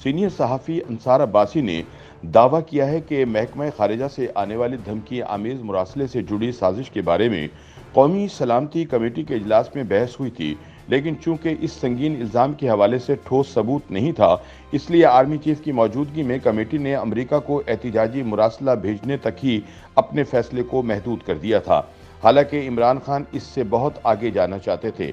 Senior सहाफ़ी अंसार अब्बासी ने दावा किया है कि महकमा खारिजा से आने वाली धमकी आमेज़ मुरासले से जुड़ी साजिश के बारे में कौमी सलामती कमेटी के इजलास में बहस हुई थी, लेकिन चूंकि इस संगीन इल्ज़ाम के हवाले से ठोस सबूत नहीं था, इसलिए आर्मी चीफ की मौजूदगी में कमेटी ने अमरीका को एहतिजाजी मुरासला भेजने तक ही अपने फैसले को महदूद कर दिया था। हालांकि इमरान खान इससे बहुत आगे जाना चाहते थे।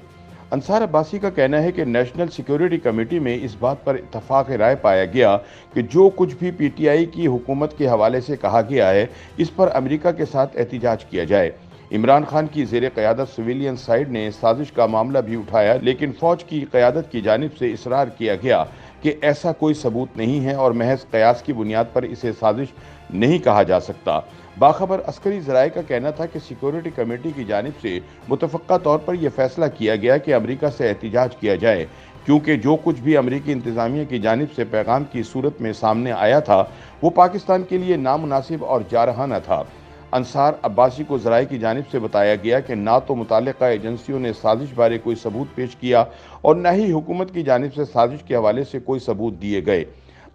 अंसार अब्बासी का कहना है कि नेशनल सिक्योरिटी कमेटी में इस बात पर इत्तफाक राय पाया गया कि जो कुछ भी पीटीआई की हुकूमत के हवाले से कहा गया है, इस पर अमेरिका के साथ एहतिजाज किया जाए। इमरान खान की ज़ेर क़यादत सिविलियन साइड ने साजिश का मामला भी उठाया, लेकिन फ़ौज की क़यादत की जानिब से इसरार किया गया कि ऐसा कोई सबूत नहीं है और महज क़यास की बुनियाद पर इसे साजिश नहीं कहा जा सकता। बाखबर अस्करी ज़राए का कहना था कि सिक्योरिटी कमेटी की जानिब से मुतफ़क्का तौर पर यह फैसला किया गया कि अमेरिका से एहतिजाज किया जाए, क्योंकि जो कुछ भी अमेरिकी इंतज़ामिया की जानिब से पैगाम की सूरत में सामने आया था वो पाकिस्तान के लिए नामुनासिब और जारहाना था। अंसार अब्बासी को ज़राए की जानिब से बताया गया कि ना तो मुताल्लिक़ा एजेंसियों ने साजिश बारे कोई सबूत पेश किया और न ही हुकूमत की जानिब से साजिश के हवाले से कोई सबूत दिए गए।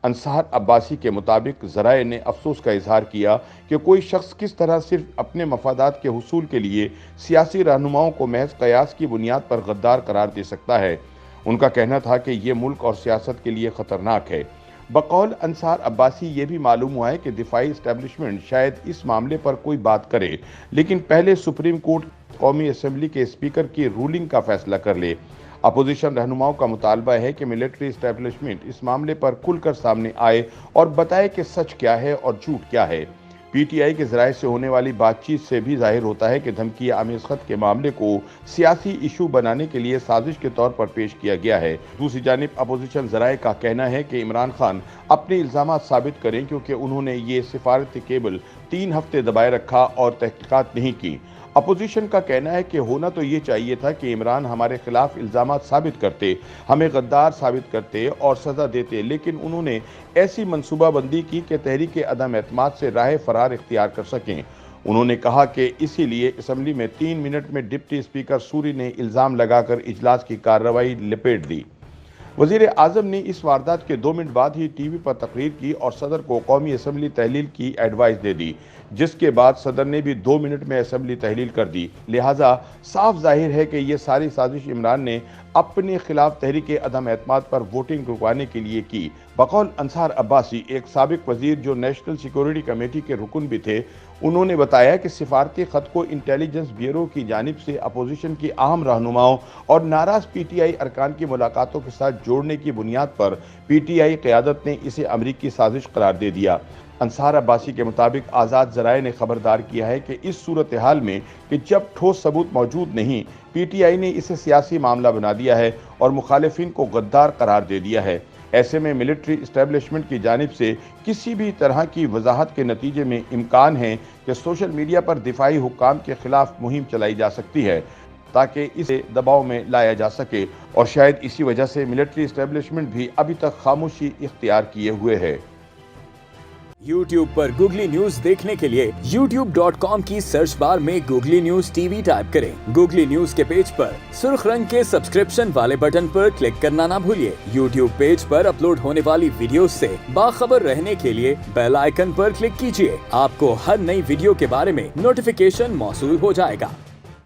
अंसार अब्बासी के मुताबिक ज़राए ने अफसोस का इजहार किया कि कोई शख्स किस तरह सिर्फ अपने मफादात के हुसूल के लिए सियासी रहनुमाओं को महज क़यास की बुनियाद पर गद्दार करार दे सकता है। उनका कहना था कि ये मुल्क और सियासत के लिए ख़तरनाक है। बकौल अंसार अब्बासी ये भी मालूम हुआ है कि दिफाई इस्टेब्लिशमेंट शायद इस मामले पर कोई बात करे, लेकिन पहले सुप्रीम कोर्ट कौमी असम्बली के स्पीकर की रूलिंग का फैसला कर ले। अपोजिशन रहनुमाओं का मुतालबा है कि मिलिट्री इस्टेब्लिशमेंट इस मामले पर खुलकर सामने आए और बताए कि सच क्या है और झूठ क्या है। पीटीआई के ज़राए से होने वाली बातचीत से भी जाहिर होता है कि धमकी आमेज़ ख़त के मामले को सियासी इशू बनाने के लिए साजिश के तौर पर पेश किया गया है। दूसरी जानिब अपोजिशन ज़राए का कहना है कि इमरान खान अपने इल्ज़ामात साबित करें, क्योंकि उन्होंने ये सिफारती केबल 3 हफ्ते दबाए रखा और तहकीकात नहीं की। अपोजिशन का कहना है कि होना तो ये चाहिए था कि इमरान हमारे खिलाफ इल्ज़ामात साबित करते, हमें गद्दार साबित करते और सज़ा देते, लेकिन उन्होंने ऐसी मनसूबाबंदी की कि तहरीक अदम एतमाद से राह फरार इख्तियार कर सकें। उन्होंने कहा कि इसीलिए असम्बली में 3 मिनट में डिप्टी स्पीकर सूरी ने इल्ज़ाम लगाकर इजलास की कार्रवाई लपेट दी। वज़ीर आज़म ने इस वारदात के 2 मिनट बाद ही टीवी पर तकरीर की और सदर को कौमी असम्बली तहलील की एडवाइस दे दी, जिसके बाद सदर ने भी 2 मिनट में असम्बली तहलील कर दी। लिहाजा साफ जाहिर है कि ये सारी साजिश इमरान ने अपने खिलाफ तहरीक अदम एतमाद पर वोटिंग रुकवाने के लिए की। बकौल अंसार अब्बासी, एक साबिक वजीर जो नेशनल सिक्योरिटी कमेटी के रुकन भी थे, उन्होंने बताया कि सिफारती ख़त को इंटेलिजेंस ब्यूरो की जानिब से अपोजिशन की अहम रहनुमाओं और नाराज़ पीटीआई अरकान की मुलाकातों के साथ जोड़ने की बुनियाद पर पीटीआई क़यादत ने इसे अमरीकी साजिश करार दे दिया। अंसार अब्बासी के मुताबिक आज़ाद ज़राए ने खबरदार किया है कि इस सूरत हाल में कि जब ठोस सबूत मौजूद नहीं, पीटीआई ने इसे सियासी मामला बना दिया है और मुखालिफिन को गद्दार करार दे दिया है। ऐसे में मिलिट्री इस्टेब्लिशमेंट की जानिब से किसी भी तरह की वजाहत के नतीजे में इम्कान है कि सोशल मीडिया पर दिफाई हुक्काम के खिलाफ मुहिम चलाई जा सकती है, ताकि इसे दबाव में लाया जा सके, और शायद इसी वजह से मिलिट्री इस्टेब्लिशमेंट भी अभी तक खामोशी इख्तियार किए हुए है। YouTube पर गूगली न्यूज देखने के लिए youtube.com की सर्च बार में गूगली न्यूज टीवी टाइप करें। गूगली न्यूज के पेज पर सुर्ख रंग के सब्सक्रिप्शन वाले बटन पर क्लिक करना ना भूलिए। YouTube पेज पर अपलोड होने वाली वीडियोस से बाखबर रहने के लिए बेल आइकन पर क्लिक कीजिए। आपको हर नई वीडियो के बारे में नोटिफिकेशन मौसूल हो जाएगा।